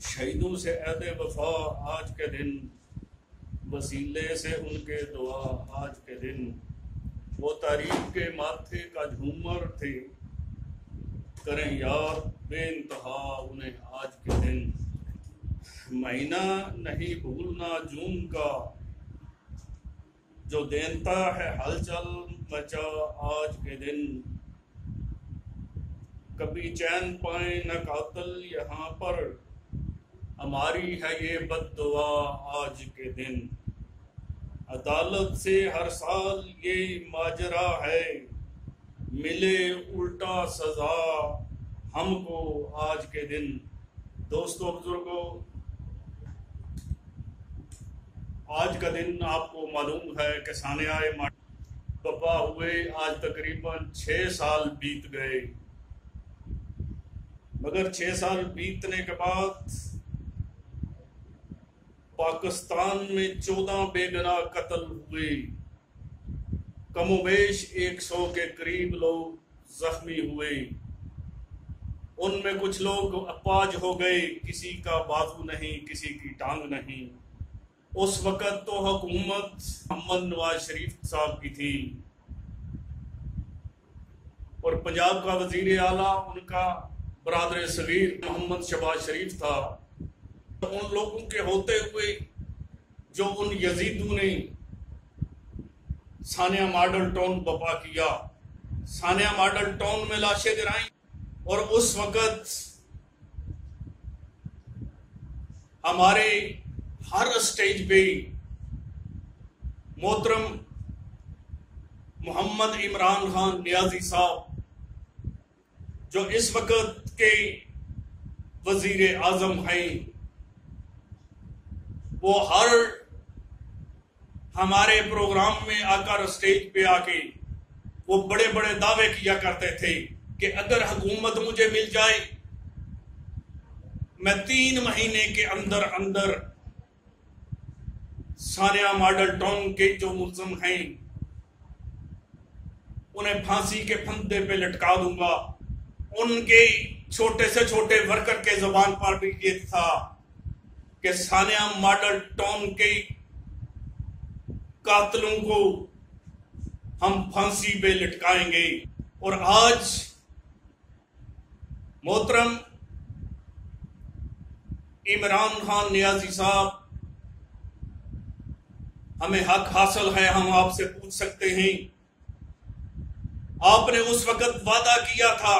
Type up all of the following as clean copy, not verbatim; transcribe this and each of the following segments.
شہیدوں سے عہد وفا آج کے دن، وسیلے سے ان کے دعا آج کے دن، وہ تاریخ کے ماتھے کا جھومر تھے، کریں یاد بے انتہا انہیں آج کے دن۔ مہینہ نہیں بھولنا جون کا، جو دینتا ہے ہلچل مچا آج کے دن۔ کبھی چین پائیں نہ قاتل یہاں پر، ہماری ہے یہ بد دعا آج کے دن۔ عدالت سے ہر سال یہ ماجرا ہے، ملے الٹا سزا ہم کو آج کے دن۔ دوستو بزرگوں، آج کا دن آپ کو معلوم ہے کہ سانحہ ماڈل بپا ہوئے آج تقریباً 6 سال بیت گئے، مگر 6 سال بیتنے کے بعد پاکستان میں 14 بے گناہ قتل ہوئے، کم و بیش 100 کے قریب لوگ زخمی ہوئے، ان میں کچھ لوگ اپاہج ہو گئے، کسی کا بازو نہیں، کسی کی ٹانگ نہیں۔ اس وقت تو حکومت محمد نواز شریف صاحب کی تھی، اور پنجاب کا وزیر اعلیٰ ان کا برادر صغیر محمد شہباز شریف تھا۔ ان لوگوں کے ہوتے ہوئے جو ان یزیدوں نے سانحہ ماڈل ٹاؤن بپا کیا، سانحہ ماڈل ٹاؤن میں لاشیں گرائیں، اور اس وقت ہمارے ہر اسٹیج پہ محترم محمد عمران خان نیازی صاحب، جو اس وقت کے وزیر اعظم ہیں، وہ ہر ہمارے پروگرام میں آ کر اسٹیج پہ آ کے وہ بڑے بڑے دعوے کیا کرتے تھے کہ اگر حکومت مجھے مل جائے، میں 3 مہینے کے اندر اندر سانحہ ماڈل ٹاؤن کے جو ملزم ہیں انہیں پھانسی کے پھندے پہ لٹکا دوں گا۔ ان کے چھوٹے سے چھوٹے ورکر کے زبان پر بھی یہ تھا کہ سانحہ ماڈل ٹاؤن کے قاتلوں کو ہم پھانسی پہ لٹکائیں گے۔ اور آج محترم عمران خان نیازی صاحب، ہمیں حق حاصل ہے، ہم آپ سے پوچھ سکتے ہیں، آپ نے اس وقت وعدہ کیا تھا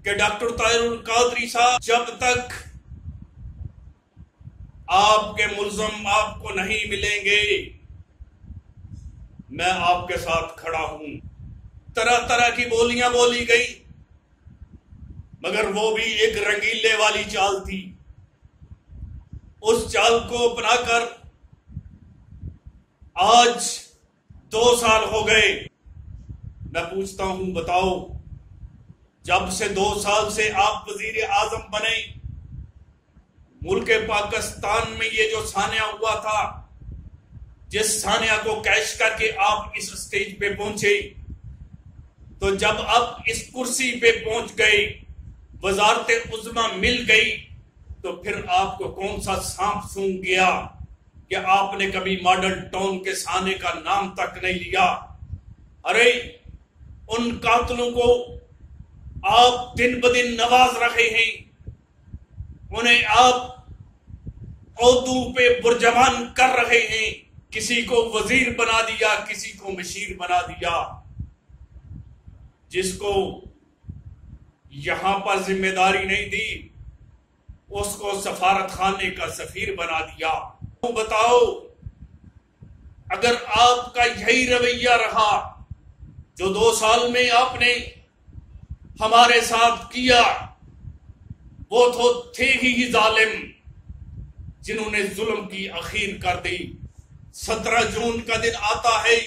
کہ ڈاکٹر طاہر القادری صاحب جب تک آپ کے ملزم آپ کو نہیں ملیں گے میں آپ کے ساتھ کھڑا ہوں۔ طرح طرح کی بولیاں بولی گئی، مگر وہ بھی ایک رنگیلے والی چال تھی۔ اس چال کو اپنا کر آج 2 سال ہو گئے، میں پوچھتا ہوں بتاؤ، جب سے 2 سال سے آپ وزیر اعظم بنے، ملک پاکستان میں یہ جو سانحہ ہوا تھا، جس سانحہ کو کیش کر کے آپ اس اسٹیج پہ پہنچے، تو جب آپ اس کرسی پہ پہنچ گئے، وزارت عظمیٰ مل گئی، تو پھر آپ کو کون سا سانپ سونگ گیا کہ آپ نے کبھی ماڈل ٹاؤن کے سانحے کا نام تک نہیں لیا؟ ارے ان قاتلوں کو آپ دن بدن نواز رہے ہیں، انہیں آپ عہدوں پہ برجمان کر رہے ہیں، کسی کو وزیر بنا دیا، کسی کو مشیر بنا دیا، جس کو یہاں پر ذمہ داری نہیں دی اس کو سفارت خانے کا سفیر بنا دیا۔ تو بتاؤ، اگر آپ کا یہی رویہ رہا جو 2 سال میں آپ نے ہمارے ساتھ کیا، وہ تو تھے ہی ظالم جنہوں نے ظلم کی اخیر کر دی۔ 17 جون کا دن آتا ہے،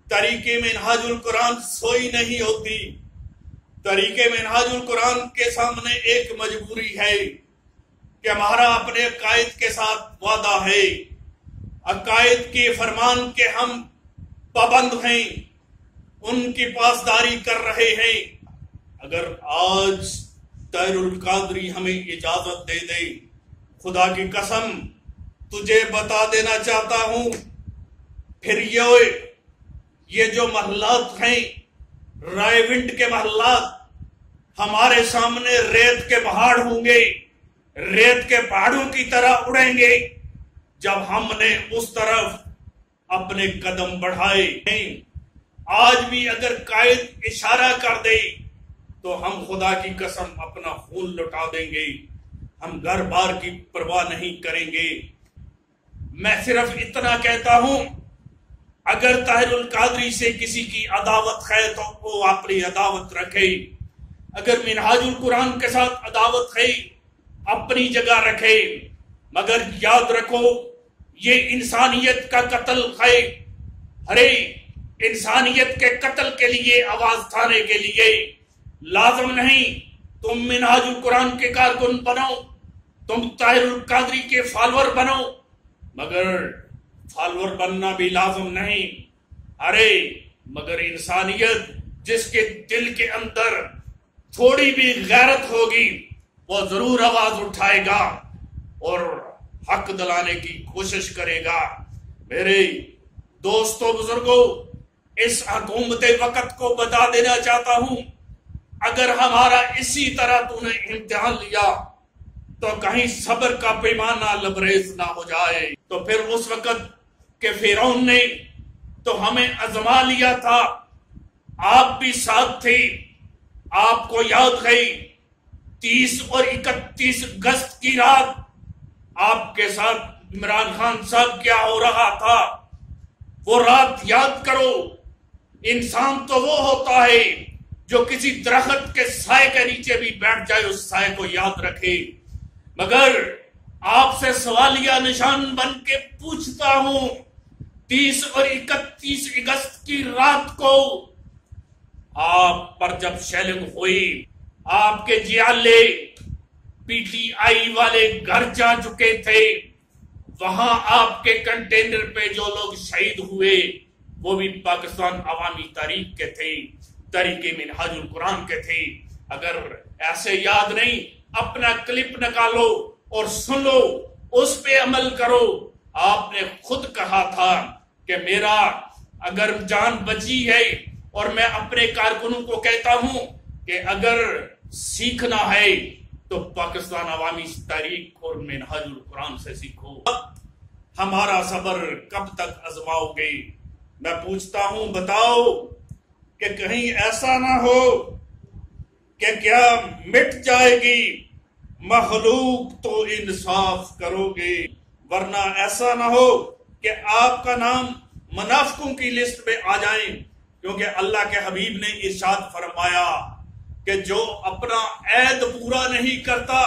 تحریک منہاج القرآن سوئی نہیں ہوتی۔ تحریک منہاج القرآن کے سامنے ایک مجبوری ہے کہ ہمارا اپنے عقائد کے ساتھ وعدہ ہے، عقائد کے فرمان کے ہم پابند ہیں، ان کی پاسداری کر رہے ہیں۔ اگر آج طاہر القادری ہمیں اجازت دے دے، خدا کی قسم تجھے بتا دینا چاہتا ہوں، پھر یہ جو محلات ہیں رائے ونڈ کے محلات، ہمارے سامنے ریت کے پہاڑ ہوں گے، ریت کے پہاڑوں کی طرح اڑیں گے جب ہم نے اس طرف اپنے قدم بڑھائے ہیں۔ آج بھی اگر قائد اشارہ کر دے تو ہم خدا کی قسم اپنا خون لٹا دیں گے، ہم گھر بار کی پرواہ نہیں کریں گے۔ میں صرف اتنا کہتا ہوں، اگر طاہر القادری سے کسی کی عداوت ہے تو وہ اپنی عداوت رکھے، اگر منہاج القرآن کے ساتھ عداوت ہے اپنی جگہ رکھے، مگر یاد رکھو یہ انسانیت کا قتل ہے۔ ارے انسانیت کے قتل کے لیے آواز اٹھانے کے لیے لازم نہیں تم منہاج القرآن کے کارکن بنو، تم طاہر القادری کے فالور بنو، مگر فالور بننا بھی لازم نہیں۔ ارے مگر انسانیت جس کے دل کے اندر تھوڑی بھی غیرت ہوگی وہ ضرور آواز اٹھائے گا اور حق دلانے کی کوشش کرے گا۔ میرے دوستو بزرگوں، اس حکومت وقت کو بتا دینا چاہتا ہوں، اگر ہمارا اسی طرح تو نے امتحان لیا تو کہیں صبر کا پیمانہ لبریز نہ ہو جائے۔ تو پھر اس وقت کہ فرعون نے تو ہمیں آزما لیا تھا، آپ بھی ساتھ تھے، آپ کو یاد ہے 30 اور 31 اگست کی رات آپ کے ساتھ عمران خان صاحب کیا ہو رہا تھا، وہ رات یاد کرو۔ انسان تو وہ ہوتا ہے جو کسی درخت کے سائے کے نیچے بھی بیٹھ جائے اس سائے کو یاد رکھے، مگر آپ سے سوالیہ نشان بن کے پوچھتا ہوں، 30 اور 31 اگست کی رات کو آپ پر جب شیلنگ ہوئی، آپ کے جیالے پی ٹی آئی والے گھر جا چکے تھے، وہاں آپ کے کنٹینر پہ جو لوگ شہید ہوئے وہ بھی پاکستان عوامی تحریک کے تھے، تحریک منہاج القرآن کے تھے۔ اگر ایسے یاد نہیں، اپنا کلپ نکالو اور سن لو، اس پہ عمل کرو۔ آپ نے خود کہا تھا کہ میرا اگر جان بچی ہے، اور میں اپنے کارکنوں کو کہتا ہوں کہ اگر سیکھنا ہے تو پاکستان عوامی تحریک اور منہاج القرآن سے سیکھو۔ ہمارا صبر کب تک آزماؤ گے؟ میں پوچھتا ہوں، بتاؤ کہ کہیں ایسا نہ ہو کہ کیا مٹ جائے گی مخلوق تو انصاف کرو گے، ورنہ ایسا نہ ہو کہ آپ کا نام منافقوں کی لسٹ میں آ جائیں، کیونکہ اللہ کے حبیب نے ارشاد فرمایا کہ جو اپنا عہد پورا نہیں کرتا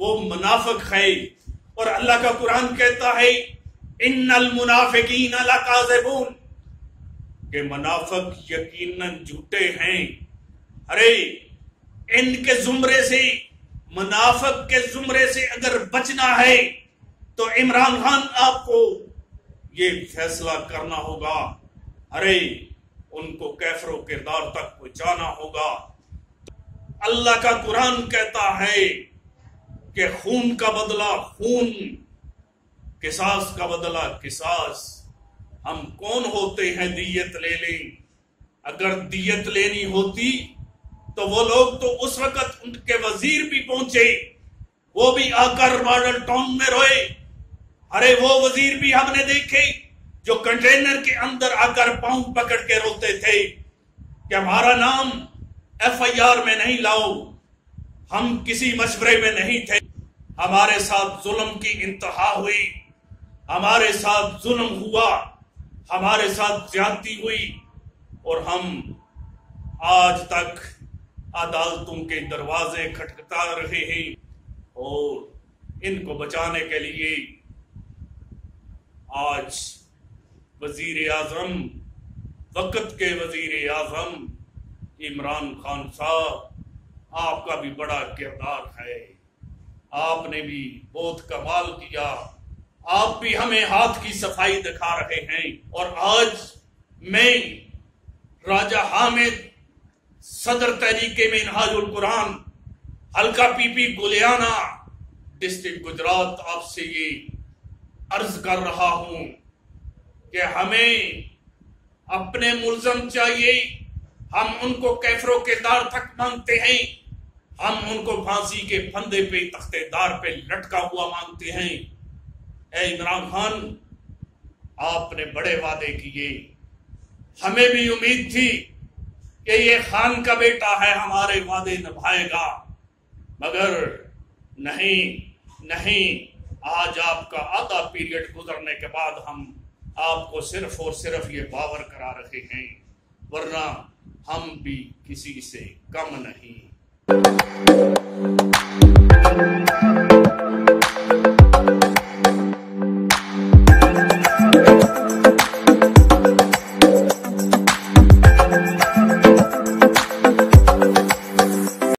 وہ منافق ہے، اور اللہ کا قرآن کہتا ہے ان المنافقین لکاذبون، کہ منافق یقیناً جھوٹے ہیں۔ ارے ان کے زمرے سے، منافق کے زمرے سے اگر بچنا ہے تو عمران خان آپ کو یہ فیصلہ کرنا ہوگا، ارے ان کو کیفر و کردار تک پہنچانا ہوگا۔ اللہ کا قرآن کہتا ہے کہ خون کا بدلہ خون، قصاص کا بدلہ قصاص۔ ہم کون ہوتے ہیں دیت لے لیں؟ اگر دیت لینی ہوتی تو وہ لوگ تو اس وقت ان کے وزیر بھی پہنچے، وہ بھی آ کر ماڈل ٹاؤن میں روئے۔ ارے وہ وزیر بھی ہم نے دیکھے جو کنٹینر کے اندر آ کر پاؤں پکڑ کے روتے تھے کہ ہمارا نام ایف آئی آر میں نہیں لاؤ، ہم کسی مشورے میں نہیں تھے، ہمارے ساتھ ظلم کی انتہا ہوئی، ہمارے ساتھ ظلم ہوا، ہمارے ساتھ زیادتی ہوئی، اور ہم آج تک عدالتوں کے دروازے کھٹکھٹا رہے ہیں، اور ان کو بچانے کے لیے آج وزیر اعظم، وقت کے وزیر اعظم عمران خان صاحب، آپ کا بھی بڑا کردار ہے، آپ نے بھی بہت کمال کیا، آپ بھی ہمیں ہاتھ کی صفائی دکھا رہے ہیں۔ اور آج میں راجہ حامد، صدر تحریک منہاج القرآن، حلقہ پی پی گلیانا ڈسٹرکٹ گجرات آپ سے یہ عرض کر رہا ہوں کہ ہمیں اپنے ملزم چاہیے، ہم ان کو کیفر و کردار تک مانگتے ہیں، ہم ان کو پھانسی کے پھندے پہ تختے دار پہ لٹکا ہوا مانگتے ہیں۔ اے عمران خان، آپ نے بڑے وعدے کیے، ہمیں بھی امید تھی کہ یہ خان کا بیٹا ہے، ہمارے وعدے نبھائے گا، مگر نہیں، آج آپ کا آدھا پیریڈ گزرنے کے بعد ہم آپ کو صرف اور صرف یہ باور کرا رہے ہیں، ورنہ ہم بھی کسی سے کم نہیں۔